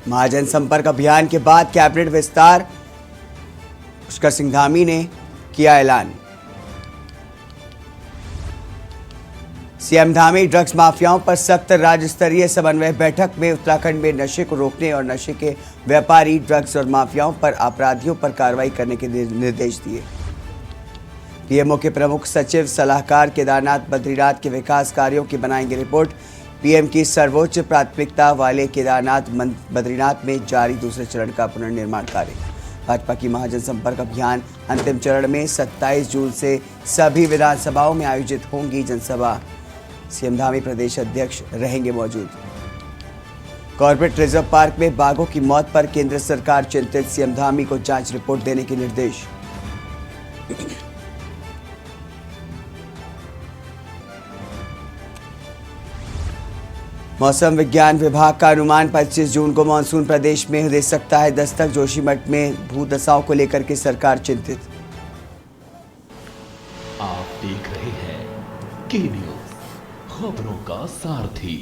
महाजन संपर्क अभियान के बाद कैबिनेट विस्तार, पुष्कर सिंह धामी ने किया ऐलान। सीएम धामी ड्रग्स माफियाओं पर सख्त राज्य स्तरीय समन्वय बैठक में उत्तराखंड में नशे को रोकने और नशे के व्यापारी, ड्रग्स और माफियाओं पर अपराधियों पर कार्रवाई करने के निर्देश दिए। पीएमओ के प्रमुख सचिव सलाहकार केदारनाथ बद्रीनाथ के विकास कार्यों की बनाएंगे रिपोर्ट। पीएम की सर्वोच्च प्राथमिकता वाले केदारनाथ बद्रीनाथ में जारी दूसरे चरण का पुनर्निर्माण कार्य। भाजपा की महाजन संपर्क अभियान अंतिम चरण में 27 जून से सभी विधानसभाओं में आयोजित होंगी जनसभा। सीएम धामी प्रदेश अध्यक्ष रहेंगे मौजूद। कॉर्बेट रिजर्व पार्क में बाघों की मौत पर केंद्र सरकार चिंतित, सीएम धामी को जांच रिपोर्ट देने के निर्देश। मौसम विज्ञान विभाग का अनुमान 25 जून को मानसून प्रदेश में दे सकता है दस्तक। जोशीमठ में भूदशाओं को लेकर के सरकार चिंतित। आप देख रहे हैं के न्यूज़, खबरों का सारथी।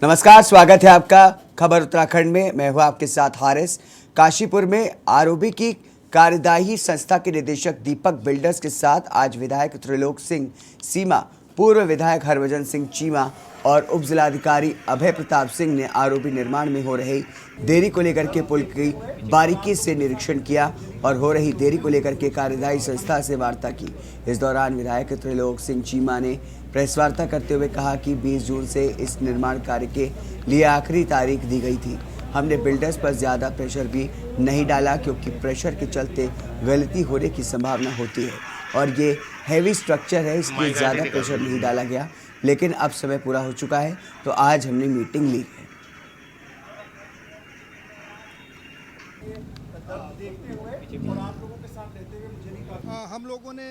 नमस्कार, स्वागत है आपका खबर उत्तराखंड में। मैं हूं आपके साथ हारिस। काशीपुर में आरओबी की कार्यदायी संस्था के निदेशक दीपक बिल्डर्स के साथ आज विधायक त्रिलोक सिंह सीमा, पूर्व विधायक हरभजन सिंह चीमा और उप जिलाधिकारी अभय प्रताप सिंह ने आरओबी निर्माण में हो रही देरी को लेकर के पुल की बारीकी से निरीक्षण किया और हो रही देरी को लेकर के कार्यदायी संस्था से वार्ता की। इस दौरान विधायक त्रिलोक सिंह चीमा ने प्रेस वार्ता करते हुए कहा कि 20 जून से इस निर्माण कार्य के लिए आखिरी तारीख दी गई थी। हमने बिल्डर्स पर ज़्यादा प्रेशर भी नहीं डाला क्योंकि प्रेशर के चलते गलती होने की संभावना होती है और ये हैवी स्ट्रक्चर है, इसलिए ज़्यादा प्रेशर नहीं डाला गया। लेकिन अब समय पूरा हो चुका है तो आज हमने मीटिंग ली है। हम लोगों ने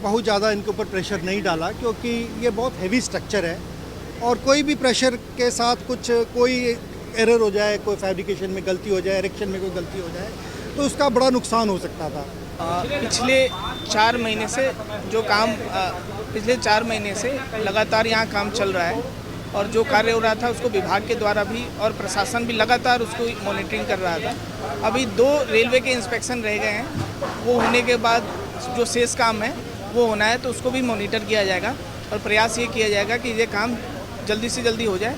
बहुत ज़्यादा इनके ऊपर प्रेशर नहीं डाला क्योंकि ये बहुत हैवी स्ट्रक्चर है और कोई भी प्रेशर के साथ कोई एरर हो जाए, कोई फैब्रिकेशन में गलती हो जाए, इरेक्शन में कोई गलती हो जाए तो उसका बड़ा नुकसान हो सकता था। पिछले 4 महीने से जो काम पिछले 4 महीने से लगातार यहाँ काम चल रहा है और जो कार्य हो रहा था उसको विभाग के द्वारा भी और प्रशासन भी लगातार उसको मॉनिटरिंग कर रहा था। अभी 2 रेलवे के इंस्पेक्शन रह गए हैं, वो होने के बाद जो शेष काम है वो होना है तो उसको भी मॉनिटर किया जाएगा और प्रयास ये किया जाएगा कि ये काम जल्दी से जल्दी हो जाए।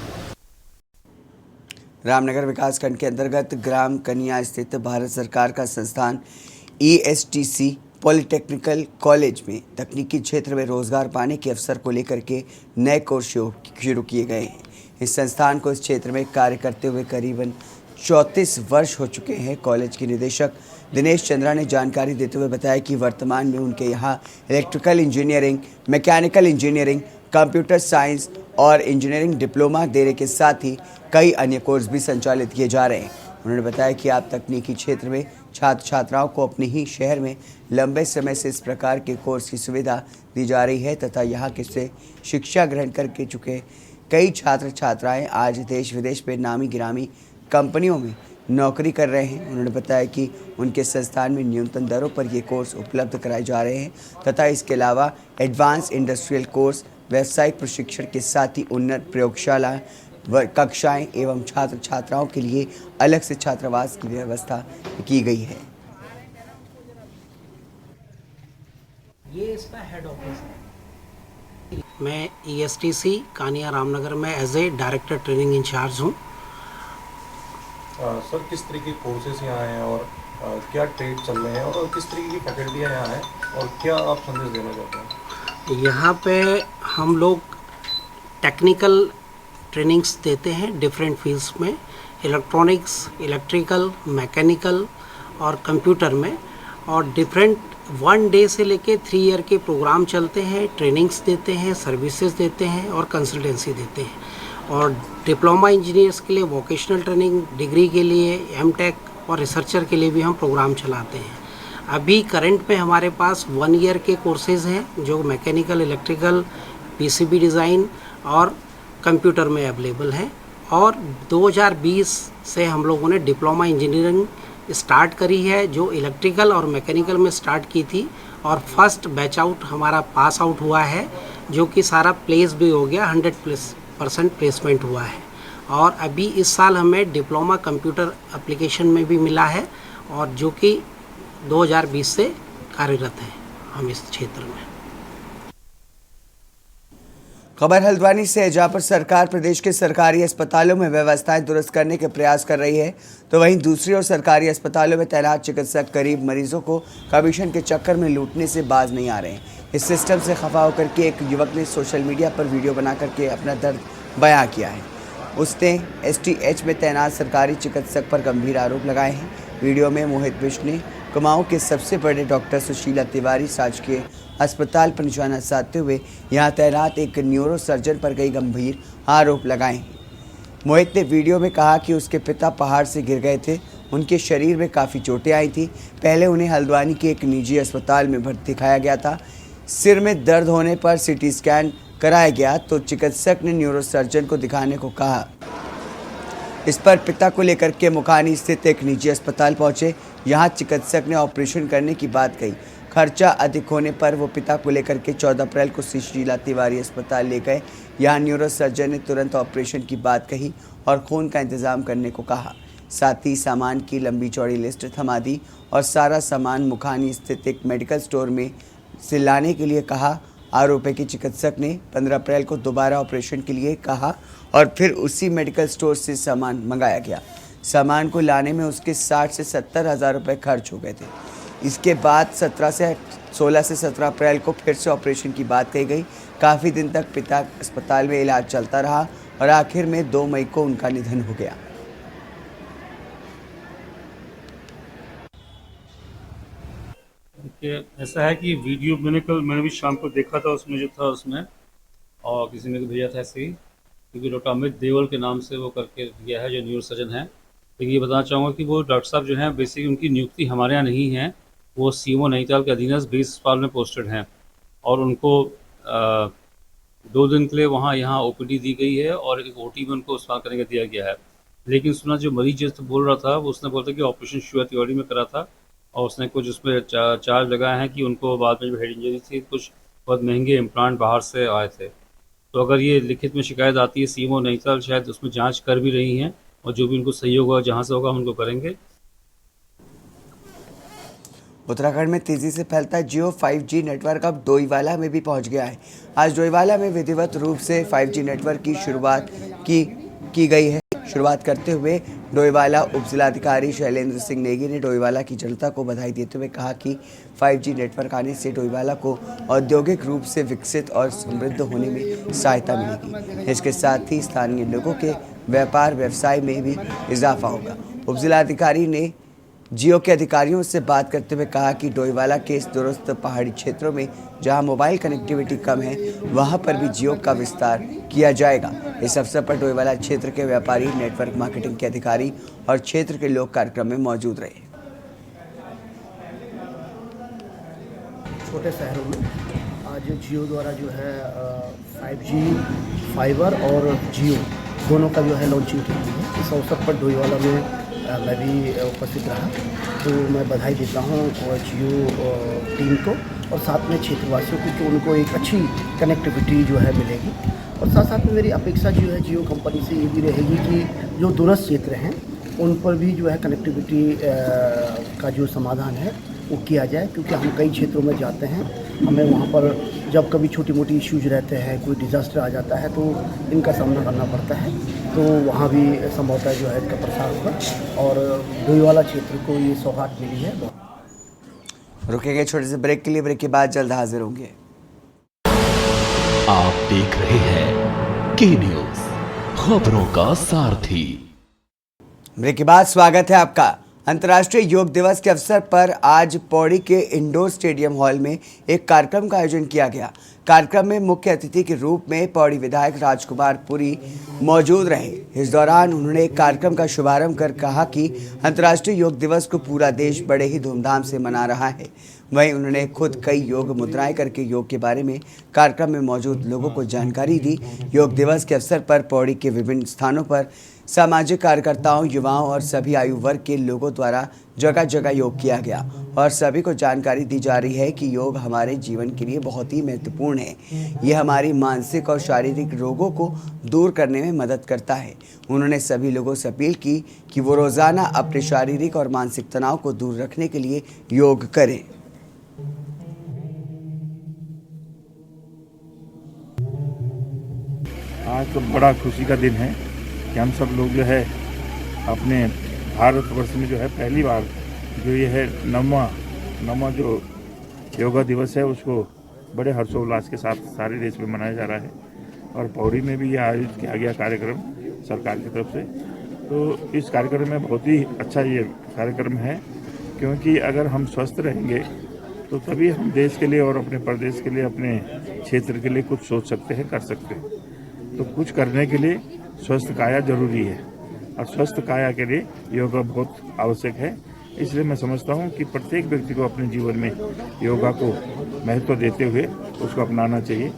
रामनगर विकासखंड के अंतर्गत ग्राम कनिया स्थित भारत सरकार का संस्थान ESTC पॉलिटेक्निकल कॉलेज में तकनीकी क्षेत्र में रोजगार पाने के अवसर को लेकर के नए कोर्स शुरू किए गए हैं। इस संस्थान को इस क्षेत्र में कार्य करते हुए करीबन 34 वर्ष हो चुके हैं। कॉलेज के निदेशक दिनेश चंद्रा ने जानकारी देते हुए बताया कि वर्तमान में उनके यहाँ electrical engineering, mechanical engineering, computer science और इंजीनियरिंग डिप्लोमा देने के साथ ही कई अन्य कोर्स भी संचालित किए जा रहे हैं। उन्होंने बताया कि आप तकनीकी क्षेत्र में छात्र छात्राओं को अपने ही शहर में लंबे समय से इस प्रकार के कोर्स की सुविधा दी जा रही है तथा यहाँ के से शिक्षा ग्रहण करके चुके कई छात्र छात्राएं आज देश विदेश में नामी गिरामी कंपनियों में नौकरी कर रहे हैं। उन्होंने बताया कि उनके संस्थान में न्यूनतम दरों पर ये कोर्स उपलब्ध कराए जा रहे हैं तथा इसके अलावा एडवांस इंडस्ट्रियल कोर्स, व्यावसायिक प्रशिक्षण के साथ ही उन्नत प्रयोगशाला कक्षाएं एवं छात्र छात्राओं के लिए अलग से छात्रावास की व्यवस्था की गई है। ये इसका हेड ऑफिस है। मैं ESTC कानिया रामनगर में as a director training incharge हूँ। सर, किस तरह के कोर्सेज यहाँ हैं और क्या ट्रेड चल रहे हैं और किस तरीके की फैकल्टियाँ यहाँ हैं और क्या आप संदेश देना चाहते हैं? यहाँ पे हम लोग टेक्निकल ट्रेनिंग्स देते हैं डिफरेंट फील्ड्स में, इलेक्ट्रॉनिक्स, इलेक्ट्रिकल, मैकेनिकल और कंप्यूटर में, और डिफरेंट 1 डे से लेके 3 ईयर के प्रोग्राम चलते हैं। ट्रेनिंग्स देते हैं, सर्विसेज देते हैं और कंसल्टेंसी देते हैं। और डिप्लोमा इंजीनियर्स के लिए वोकेशनल ट्रेनिंग, डिग्री के लिए MTech और रिसर्चर के लिए भी हम प्रोग्राम चलाते हैं। अभी करंट में हमारे पास 1 ईयर के कोर्सेज हैं जो मैकेनिकल, इलेक्ट्रिकल, PCB डिज़ाइन और कंप्यूटर में अवेलेबल है। और 2020 से हम लोगों ने डिप्लोमा इंजीनियरिंग स्टार्ट करी है जो इलेक्ट्रिकल और मैकेनिकल में स्टार्ट की थी और फर्स्ट बैच आउट हमारा पास आउट हुआ है जो कि सारा प्लेस भी हो गया, 100% प्लेसमेंट हुआ है। और अभी इस साल हमें डिप्लोमा कंप्यूटर एप्लीकेशन में भी मिला है, और जो कि 2020 से कार्यरत है हम इस क्षेत्र में। खबर हल्द्वानी से है, जहां पर सरकार प्रदेश के सरकारी अस्पतालों में व्यवस्थाएं दुरुस्त करने के प्रयास कर रही है, तो वहीं दूसरी ओर सरकारी अस्पतालों में तैनात चिकित्सक करीब मरीजों को कमीशन के चक्कर में लूटने से बाज नहीं आ रहे हैं। इस सिस्टम से खफा होकर के एक युवक ने सोशल मीडिया पर वीडियो बना करके अपना दर्द बयां किया है। उसने एसटीएच में तैनात सरकारी चिकित्सक पर गंभीर आरोप लगाए हैं। वीडियो में मोहित विश्व ने कुमाऊं के सबसे बड़े डॉक्टर सुशीला तिवारी राजकीय अस्पताल पर निशाना साधते हुए यहां तैनात एक न्यूरो सर्जन पर कई गंभीर आरोप लगाए हैं। मोहित ने वीडियो में कहा कि उसके पिता पहाड़ से गिर गए थे, उनके शरीर में काफ़ी चोटें आई थी। पहले उन्हें हल्द्वानी के एक निजी अस्पताल में भर्ती दिखाया गया था। सिर में दर्द होने पर सीटी स्कैन कराया गया तो चिकित्सक ने न्यूरो सर्जन को दिखाने को कहा। इस पर पिता को लेकर के मुखानी स्थित एक निजी अस्पताल पहुंचे। यहां चिकित्सक ने ऑपरेशन करने की बात कही। खर्चा अधिक होने पर वो पिता को लेकर के 14 अप्रैल को सुशीला तिवारी अस्पताल ले गए। यहां न्यूरो सर्जन ने तुरंत ऑपरेशन की बात कही और खून का इंतजाम करने को कहा। साथ ही सामान की लंबी चौड़ी लिस्ट थमा दी और सारा सामान मुखानी स्थित एक मेडिकल स्टोर में से लाने के लिए कहा। आरोप है कि चिकित्सक ने 15 अप्रैल को दोबारा ऑपरेशन के लिए कहा और फिर उसी मेडिकल स्टोर से सामान मंगाया गया। सामान को लाने में उसके 60 से 70 हज़ार रुपये खर्च हो गए थे। इसके बाद 16 से 17 अप्रैल को फिर से ऑपरेशन की बात कही गई। काफ़ी दिन तक पिता अस्पताल में इलाज चलता रहा और आखिर में 2 मई को उनका निधन हो गया। देखिए, ऐसा है कि वीडियो मैंने भी शाम को देखा था, उसमें जो था उसमें, और किसी ने भेजा था ऐसे ही, क्योंकि डॉक्टर अमित देवल के नाम से वो करके दिया है, जो न्यूरो सर्जन है। लेकिन ये बताना चाहूँगा कि वो डॉक्टर साहब जो हैं बेसिकली उनकी नियुक्ति हमारे यहाँ नहीं है, वो सीएमओ नैनीताल के अधीनस्थ 20 अस्पताल में पोस्टेड हैं और उनको 2 दिन के लिए वहाँ यहाँ ओपीडी दी गई है और एक ओटी में उनको अस्पताल करने का दिया गया है। लेकिन सुना जो मरीज जिस बोल रहा था वो उसने बोला था कि ऑपरेशन शुरू तिवारी में करा था और उसने कुछ उसमें चार्ज लगाए हैं कि उनको बाद में जो हेड इंजरी थी कुछ बहुत महंगे इम्प्लांट बाहर से आए थे। तो अगर ये लिखित में शिकायत आती है सीएमओ नैनीताल शायद उसमें जांच कर भी रही हैं और जो भी उनको सही होगा जहां से होगा हम उनको करेंगे। उत्तराखंड में तेजी से फैलता जियो 5G नेटवर्क अब डोईवाला में भी पहुंच गया है। आज डोईवाला में विधिवत रूप से 5G नेटवर्क की शुरुआत की गई है। शुरुआत करते हुए डोईवाला उप जिलाधिकारी शैलेंद्र सिंह नेगी ने डोईवाला की जनता को बधाई देते हुए कहा कि 5G नेटवर्क आने से डोईवाला को औद्योगिक रूप से विकसित और समृद्ध होने में सहायता मिलेगी। इसके साथ ही स्थानीय लोगों के व्यापार व्यवसाय में भी इजाफा होगा। उप जिलाधिकारी ने जियो के अधिकारियों से बात करते हुए कहा कि डोईवाला के इस दूरस्थ पहाड़ी क्षेत्रों में जहां मोबाइल कनेक्टिविटी कम है वहां पर भी जियो का विस्तार किया जाएगा। इस अवसर पर डोईवाला क्षेत्र के व्यापारी, नेटवर्क मार्केटिंग के अधिकारी और क्षेत्र के लोग कार्यक्रम में मौजूद रहे। छोटे शहरों में आज जियो द्वारा जो है 5G फाइबर और जियो दोनों का जो है लॉन्चिंग की गई है। इस अवसर पर डोईवाला में मैं भी उपस्थित रहा, तो मैं बधाई देता हूँ जियो टीम को और साथ में क्षेत्रवासियों को कि उनको एक अच्छी कनेक्टिविटी जो है मिलेगी। और साथ साथ में मेरी अपेक्षा जो है जियो कंपनी से ये भी रहेगी कि जो दूरस्थ क्षेत्र हैं उन पर भी जो है कनेक्टिविटी का जो समाधान है वो किया जाए, क्योंकि हम कई क्षेत्रों में जाते हैं, हमें वहाँ पर जब कभी छोटी मोटी इश्यूज रहते हैं, कोई डिज़ास्टर आ जाता है तो इनका सामना करना पड़ता है। तो वहाँ भी संभवतः जो है इसका प्रसार होगा और डोईवाला क्षेत्र को ये सौगात मिली है। रुकेंगे छोटे से ब्रेक के लिए, ब्रेक के बाद जल्द हाजिर होंगे। आप देख रहे हैं के न्यूज़, खबरों का सारथी। ब्रेक के बाद स्वागत है आपका। अंतर्राष्ट्रीय योग दिवस के अवसर पर आज पौड़ी के इंडोर स्टेडियम हॉल में एक कार्यक्रम का आयोजन किया गया। कार्यक्रम में मुख्य अतिथि के रूप में पौड़ी विधायक राजकुमार पुरी मौजूद रहे। इस दौरान उन्होंने कार्यक्रम का शुभारंभ कर कहा कि अंतर्राष्ट्रीय योग दिवस को पूरा देश बड़े ही धूमधाम से मना रहा है। वहीं उन्होंने खुद कई योग मुद्राएं करके योग के बारे में कार्यक्रम में मौजूद लोगों को जानकारी दी। योग दिवस के अवसर पर पौड़ी के विभिन्न स्थानों पर सामाजिक कार्यकर्ताओं, युवाओं और सभी आयु वर्ग के लोगों द्वारा जगह जगह योग किया गया और सभी को जानकारी दी जा रही है कि योग हमारे जीवन के लिए बहुत ही महत्वपूर्ण है। ये हमारी मानसिक और शारीरिक रोगों को दूर करने में मदद करता है। उन्होंने सभी लोगों से अपील की कि वो रोज़ाना अपने शारीरिक और मानसिक तनाव को दूर रखने के लिए योग करें। आज तो बड़ा खुशी का दिन है कि हम सब लोग जो है अपने भारतवर्ष में जो है पहली बार जो ये है नवा जो योगा दिवस है उसको बड़े हर्षोल्लास के साथ सारे देश में मनाया जा रहा है और पौड़ी में भी ये आयोजित किया गया कार्यक्रम सरकार की तरफ से। तो इस कार्यक्रम में बहुत ही अच्छा ये कार्यक्रम है, क्योंकि अगर हम स्वस्थ रहेंगे तो तभी हम देश के लिए और अपने प्रदेश के लिए, अपने क्षेत्र के लिए कुछ सोच सकते हैं, कर सकते हैं। तो कुछ करने के लिए स्वस्थ काया जरूरी है और स्वस्थ काया के लिए योगा बहुत आवश्यक है। इसलिए मैं समझता हूँ कि प्रत्येक व्यक्ति को अपने जीवन में योगा को महत्व देते हुए उसको अपनाना चाहिए।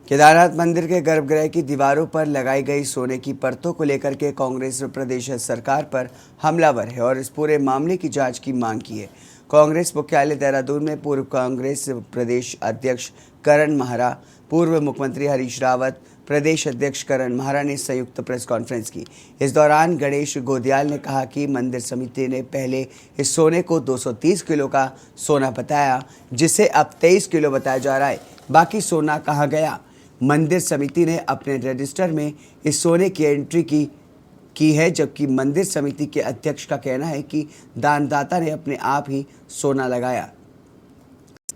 केदारनाथ मंदिर के गर्भगृह की दीवारों पर लगाई गई सोने की परतों को लेकर के कांग्रेस प्रदेश सरकार पर हमलावर है और इस पूरे मामले की जांच की मांग की है। कांग्रेस मुख्यालय देहरादून में पूर्व कांग्रेस प्रदेश अध्यक्ष करण माहरा, पूर्व मुख्यमंत्री हरीश रावत, प्रदेश अध्यक्ष करण माहरा ने संयुक्त प्रेस कॉन्फ्रेंस की। इस दौरान गणेश गोदियाल ने कहा कि मंदिर समिति ने पहले इस सोने को 230 किलो का सोना बताया, जिसे अब 23 किलो बताया जा रहा है। बाकी सोना कहाँ गया? मंदिर समिति ने अपने रजिस्टर में इस सोने की एंट्री की है, जबकि मंदिर समिति के अध्यक्ष का कहना है कि दानदाता ने अपने आप ही सोना लगाया।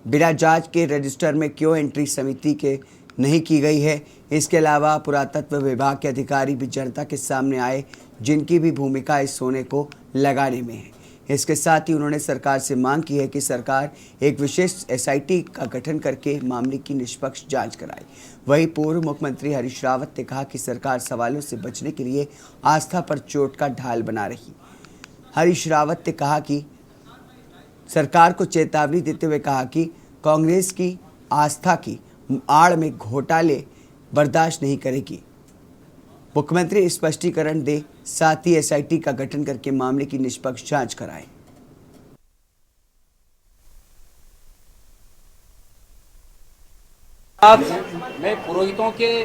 बिना जांच के रजिस्टर में क्यों एंट्री समिति के नहीं की गई है? इसके अलावा पुरातत्व विभाग के अधिकारी भी जनता के सामने आए, जिनकी भी भूमिका इस सोने को लगाने में है। इसके साथ ही उन्होंने सरकार से मांग की है कि सरकार एक विशेष एसआईटी का गठन करके मामले की निष्पक्ष जांच कराए। वहीं पूर्व मुख्यमंत्री हरीश रावत ने कहा कि सरकार सवालों से बचने के लिए आस्था पर चोट का ढाल बना रही। हरीश रावत ने कहा कि सरकार को चेतावनी देते हुए कहा कि कांग्रेस की आस्था की आड़ में घोटाले बर्दाश्त नहीं करेगी। मुख्यमंत्री स्पष्टीकरण दे, साथ ही एसआईटी का गठन करके मामले की निष्पक्ष जांच कराए। आज मैं पुरोहितों के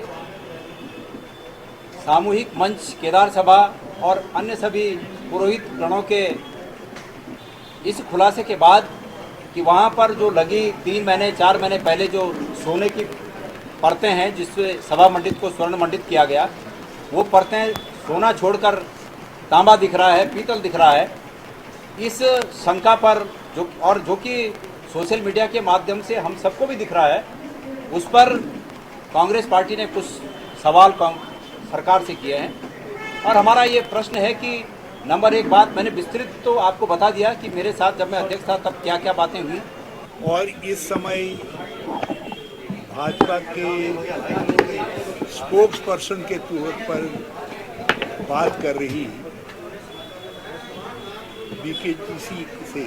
सामूहिक मंच केदार सभा और अन्य सभी पुरोहित गणों के इस खुलासे के बाद कि वहाँ पर जो लगी 3 महीने 4 महीने पहले जो सोने की परतें हैं, जिससे सभा मंडित को स्वर्ण मंडित किया गया, वो परतें सोना छोड़कर तांबा दिख रहा है, पीतल दिख रहा है। इस शंका पर जो कि सोशल मीडिया के माध्यम से हम सबको भी दिख रहा है, उस पर कांग्रेस पार्टी ने कुछ सवाल सरकार से किए हैं और हमारा ये प्रश्न है कि नंबर 1 बात मैंने विस्तृत तो आपको बता दिया कि मेरे साथ जब मैं अध्यक्ष था तब क्या क्या बातें हुई। और इस समय भाजपा के स्पोक्स पर्सन के तौर पर बात कर रही बीकेजीसी से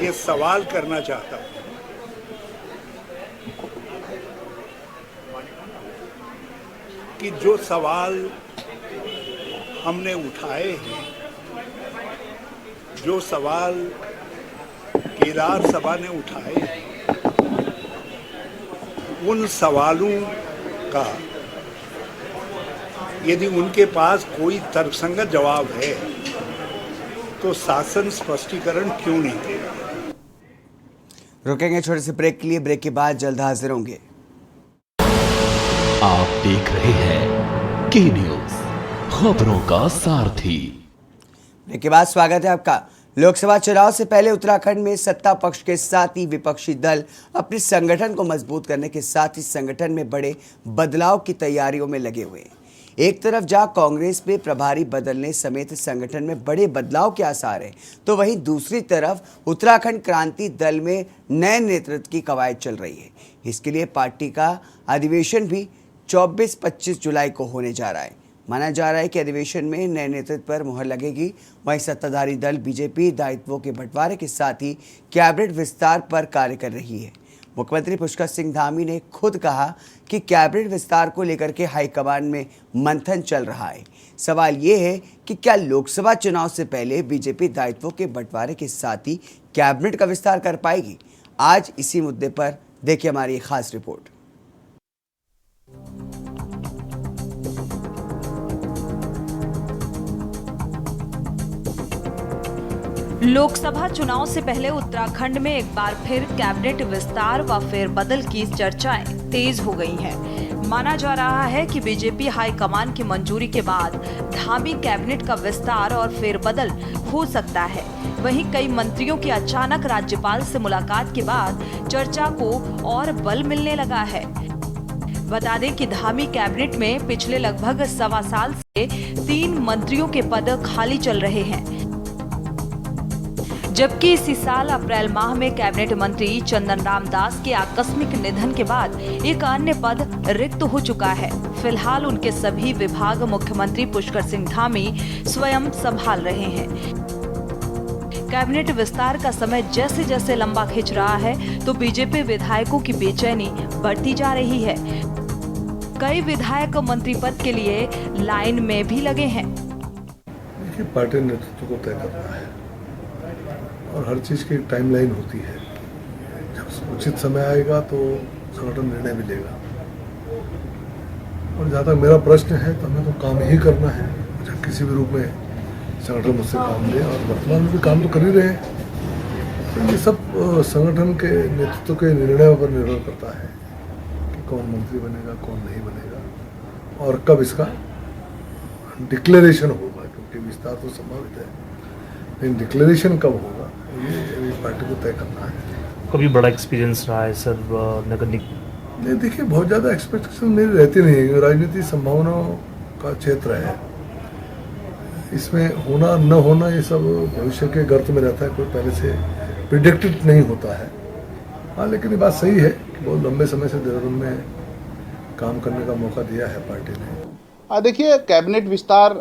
ये सवाल करना चाहता हूँ कि जो सवाल हमने उठाए हैं, जो सवाल केदार सभा ने उठाए हैं, उन सवालों का यदि उनके पास कोई तर्कसंगत जवाब है तो शासन स्पष्टीकरण क्यों नहीं देगा। रुकेंगे छोटे से ब्रेक के लिए, ब्रेक के बाद जल्द हाजिर होंगे। आप देख रहे हैं के न्यूज, खबरों का सारथी। ब्रेक के बाद स्वागत है आपका। लोकसभा चुनाव से पहले उत्तराखंड में सत्ता पक्ष के साथ ही विपक्षी दल अपने संगठन को मजबूत करने के साथ ही संगठन में बड़े बदलाव की तैयारियों में लगे हुए हैं। एक तरफ जहां कांग्रेस में प्रभारी बदलने समेत संगठन में बड़े बदलाव के आसार हैं, तो वहीं दूसरी तरफ उत्तराखंड क्रांति दल में नए नेतृत्व की कवायद चल रही है। इसके लिए पार्टी का अधिवेशन भी 24-25 जुलाई को होने जा रहा है। माना जा रहा है कि अधिवेशन में नए नेतृत्व पर मुहर लगेगी। वहीं सत्ताधारी दल बीजेपी दायित्वों के बंटवारे के साथ ही कैबिनेट विस्तार पर कार्य कर रही है। मुख्यमंत्री पुष्कर सिंह धामी ने खुद कहा कि कैबिनेट विस्तार को लेकर के हाईकमान में मंथन चल रहा है। सवाल ये है कि क्या लोकसभा चुनाव से पहले बीजेपी दायित्वों के बंटवारे के साथ ही कैबिनेट का विस्तार कर पाएगी? आज इसी मुद्दे पर देखिए हमारी खास रिपोर्ट। लोकसभा चुनाव से पहले उत्तराखंड में एक बार फिर कैबिनेट विस्तार व फेरबदल की चर्चाएं तेज हो गई हैं। माना जा रहा है कि बीजेपी हाईकमान की मंजूरी के बाद धामी कैबिनेट का विस्तार और फेरबदल हो सकता है। वहीं कई मंत्रियों की अचानक राज्यपाल से मुलाकात के बाद चर्चा को और बल मिलने लगा है। बता दें कि धामी कैबिनेट में पिछले लगभग सवा साल से 3 मंत्रियों के पद खाली चल रहे हैं, जबकि इसी साल अप्रैल माह में कैबिनेट मंत्री चंदन राम दास के आकस्मिक निधन के बाद एक अन्य पद रिक्त हो चुका है। फिलहाल उनके सभी विभाग मुख्यमंत्री पुष्कर सिंह धामी स्वयं संभाल रहे हैं। कैबिनेट विस्तार का समय जैसे जैसे लंबा खिंच रहा है तो बीजेपी विधायकों की बेचैनी बढ़ती जा रही है। कई विधायक मंत्री पद के लिए लाइन में भी लगे हैं। देखिए, पार्टी नेतृत्व को तय करना है और हर चीज़ की टाइमलाइन होती है। जब उचित समय आएगा तो संगठन निर्णय भी लेगा। और जहाँ तक मेरा प्रश्न है तो हमें तो काम ही करना है, चाहे किसी भी रूप में संगठन मुझसे काम ले, और वर्तमान में भी काम तो कर ही रहे हैं। तो ये सब संगठन के नेतृत्व के निर्णयों पर निर्भर करता है कि कौन मंत्री बनेगा, कौन नहीं बनेगा और कब इसका डिक्लेरेशन होगा, क्योंकि विस्तार तो संभावित है, लेकिन डिक्लेरेशन कब होगा ये पार्टी को तय करना है। कभी बड़ा एक्सपीरियंस रहा है सर नगर निगम? नहीं, देखिए, बहुत ज़्यादा एक्सपेक्टेशन मेरी रहती नहीं है। राजनीति संभावनाओं का क्षेत्र है, इसमें होना न होना ये सब भविष्य के गर्त में रहता है, कोई पहले से प्रिडिक्टेड नहीं होता है। हाँ, लेकिन ये बात सही है कि बहुत लंबे समय से देहरादून में काम करने का मौका दिया है पार्टी ने। देखिए, कैबिनेट विस्तार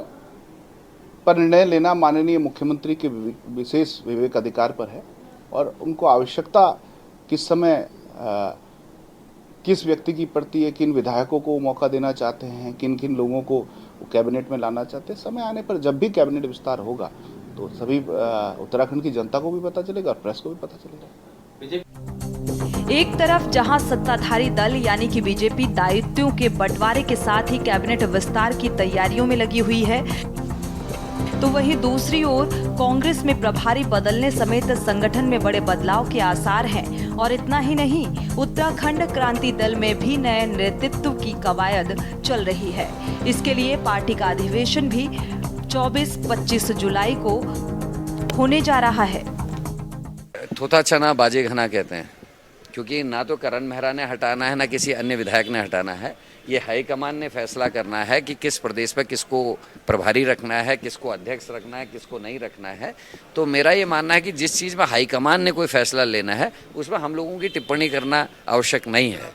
पर निर्णय लेना माननीय मुख्यमंत्री के विशेष विवेक अधिकार पर है और उनको आवश्यकता किस समय किस व्यक्ति की पड़ती है, किन विधायकों को मौका देना चाहते हैं, किन किन लोगों को कैबिनेट में लाना चाहते हैं। समय आने पर जब भी कैबिनेट विस्तार होगा तो सभी उत्तराखंड की जनता को भी पता चलेगा और प्रेस को भी पता चलेगा। एक तरफ जहां सत्ताधारी दल यानी कि बीजेपी दायित्वों के बंटवारे के साथ ही कैबिनेट विस्तार की तैयारियों में लगी हुई है, तो वहीं दूसरी ओर कांग्रेस में प्रभारी बदलने समेत संगठन में बड़े बदलाव के आसार हैं। और इतना ही नहीं, उत्तराखंड क्रांति दल में भी नए नेतृत्व की कवायद चल रही है। इसके लिए पार्टी का अधिवेशन भी 24-25 जुलाई को होने जा रहा है। थोथा चना बाजे घना कहते हैं, क्योंकि ना तो करण मेहरा ने हटाना है, ना किसी अन्य विधायक ने हटाना है। ये हाईकमान ने फैसला करना है कि किस प्रदेश पर किसको प्रभारी रखना है, किसको अध्यक्ष रखना है, किसको नहीं रखना है। तो मेरा ये मानना है कि जिस चीज़ में हाईकमान ने कोई फैसला लेना है उसमें हम लोगों की टिप्पणी करना आवश्यक नहीं है।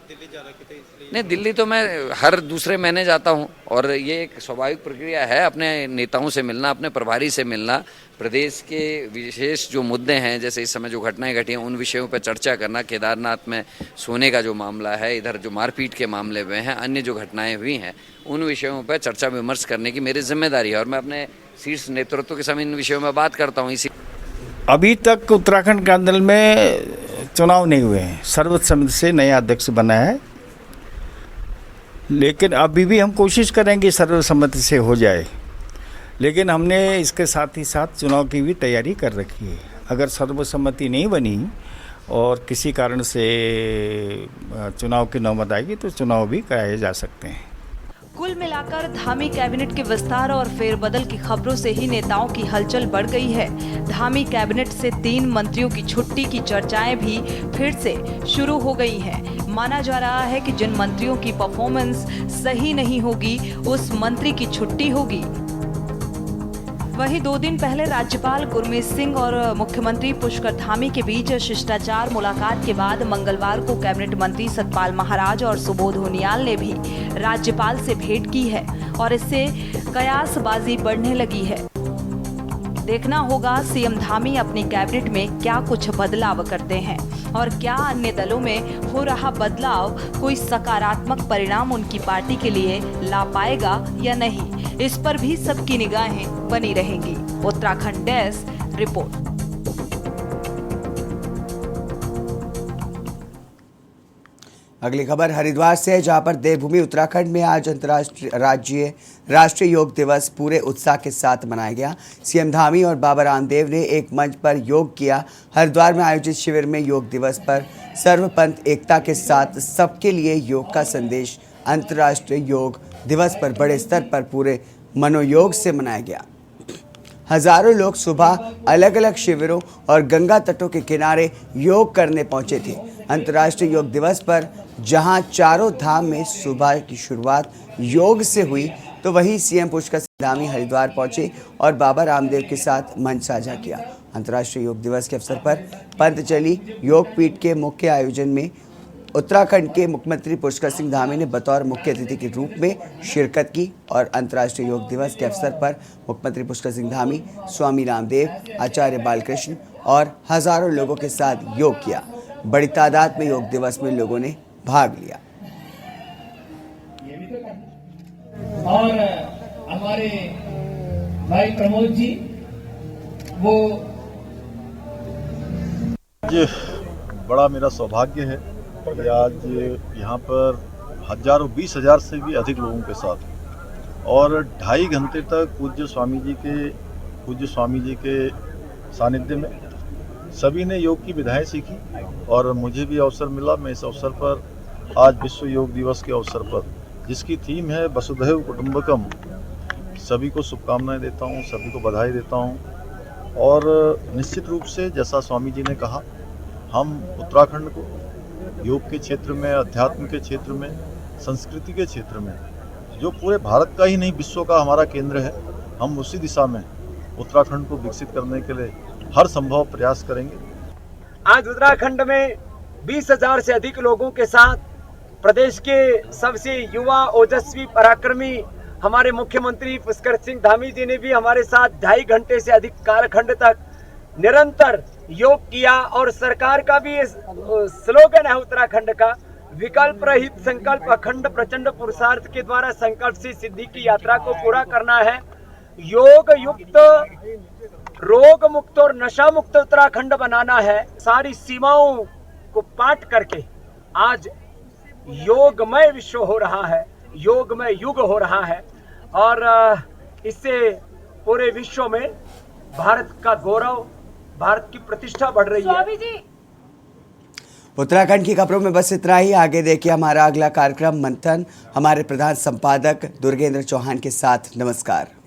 नहीं, दिल्ली तो मैं हर दूसरे महीने जाता हूँ और ये एक स्वाभाविक प्रक्रिया है, अपने नेताओं से मिलना, अपने प्रभारी से मिलना, प्रदेश के विशेष जो मुद्दे हैं, जैसे इस समय जो घटनाएं घटी हैं उन विषयों पर चर्चा करना। केदारनाथ में सोने का जो मामला है, इधर जो मारपीट के मामले में हैं, अन्य जो घटनाएं हुई हैं उन विषयों पर चर्चा विमर्श करने की मेरी जिम्मेदारी है और मैं अपने शीर्ष नेतृत्व के साथ इन विषयों में बात करता हूँ। इसी अभी तक उत्तराखंड क्रांति दल में चुनाव नहीं हुए हैं, सर्वसम्मति से नया अध्यक्ष बना है, लेकिन अभी भी हम कोशिश करेंगे सर्वसम्मति से हो जाए। लेकिन हमने इसके साथ ही साथ चुनाव की भी तैयारी कर रखी है। अगर सर्वसम्मति नहीं बनी और किसी कारण से चुनाव की नौबत आएगी तो चुनाव भी कराए जा सकते हैं। कुल मिलाकर धामी कैबिनेट के विस्तार और फेरबदल की खबरों से ही नेताओं की हलचल बढ़ गई है। धामी कैबिनेट से 3 मंत्रियों की छुट्टी की चर्चाएं भी फिर से शुरू हो गई हैं। माना जा रहा है कि जिन मंत्रियों की परफॉर्मेंस सही नहीं होगी उस मंत्री की छुट्टी होगी। वहीं 2 दिन पहले राज्यपाल गुरमीत सिंह और मुख्यमंत्री पुष्कर धामी के बीच शिष्टाचार मुलाकात के बाद मंगलवार को कैबिनेट मंत्री सतपाल महाराज और सुबोध उनियाल ने भी राज्यपाल से भेंट की है और इससे कयासबाजी बढ़ने लगी है। देखना होगा सीएम धामी अपनी कैबिनेट में क्या कुछ बदलाव करते हैं और क्या अन्य दलों में हो रहा बदलाव कोई सकारात्मक परिणाम उनकी पार्टी के लिए ला पाएगा या नहीं, इस पर भी सबकी निगाहें बनी रहेंगी। Uttarakhand desk report. अगली खबर हरिद्वार से है, जहां पर देवभूमि उत्तराखंड में आज अंतर्राष्ट्रीय राष्ट्रीय योग दिवस पूरे उत्साह के साथ मनाया गया। सीएम धामी और बाबा रामदेव ने एक मंच पर योग किया। हरिद्वार में आयोजित शिविर में योग दिवस पर सर्वपंथ एकता के साथ सबके लिए योग का संदेश अंतर्राष्ट्रीय योग दिवस पर बड़े स्तर पर पूरे मनोयोग से मनाया गया। हजारों लोग सुबह अलग अलग शिविरों और गंगा तटों के किनारे योग करने पहुंचे थे। अंतर्राष्ट्रीय योग दिवस पर जहां चारों धाम में सुबह की शुरुआत योग से हुई, तो वहीं सीएम पुष्कर सिंह धामी हरिद्वार पहुंचे और बाबा रामदेव के साथ मंच साझा किया। अंतर्राष्ट्रीय योग दिवस के अवसर पर पंतजलि योग पीठ के मुख्य आयोजन में उत्तराखंड के मुख्यमंत्री पुष्कर सिंह धामी ने बतौर मुख्य अतिथि के रूप में शिरकत की और अंतर्राष्ट्रीय योग दिवस के अवसर पर मुख्यमंत्री पुष्कर सिंह धामी, स्वामी रामदेव, आचार्य बालकृष्ण और हजारों लोगों के साथ योग किया। बड़ी तादाद में योग दिवस में लोगों ने भाग लिया। और हमारे भाई प्रमोद जी वो बड़ा मेरा सौभाग्य है कि आज यहाँ पर हजारों 20,000 से भी अधिक लोगों के साथ और 2.5 घंटे तक पूज्य स्वामी जी के सानिध्य में सभी ने योग की विधाएं सीखी और मुझे भी अवसर मिला। मैं इस अवसर पर आज विश्व योग दिवस के अवसर पर, जिसकी थीम है वसुधैव कुटुंबकम, सभी को शुभकामनाएं देता हूँ, सभी को बधाई देता हूँ। और निश्चित रूप से जैसा स्वामी जी ने कहा, हम उत्तराखंड को योग के क्षेत्र में, अध्यात्म के क्षेत्र में, संस्कृति के क्षेत्र में, जो पूरे भारत का ही नहीं विश्व का हमारा केंद्र है, हम उसी दिशा में उत्तराखंड को विकसित करने के लिए हर संभव प्रयास करेंगे। आज उत्तराखंड में 20,000 से अधिक लोगों के साथ प्रदेश के सबसे युवा ओजस्वी पराक्रमी हमारे मुख्यमंत्री पुष्कर सिंह धामी जी ने भी हमारे साथ 2.5 घंटे से अधिक कालखंड तक निरंतर योग किया। और सरकार का भी स्लोगन है उत्तराखंड का, विकल्प रहित संकल्प अखंड प्रचंड पुरुषार्थ के द्वारा संकल्प से सिद्धि की यात्रा को पूरा करना है। योग युक्त, रोग मुक्त और नशा मुक्त उत्तराखंड बनाना है। सारी सीमाओं को पाट करके आज योगमय विश्व हो रहा है, योगमय युग हो रहा है और इससे पूरे विश्व में भारत का गौरव, भारत की प्रतिष्ठा बढ़ रही है। उत्तराखंड की खबरों में बस इतना ही। आगे देखिए हमारा अगला कार्यक्रम मंथन, हमारे प्रधान संपादक दुर्गेंद्र चौहान के साथ। नमस्कार।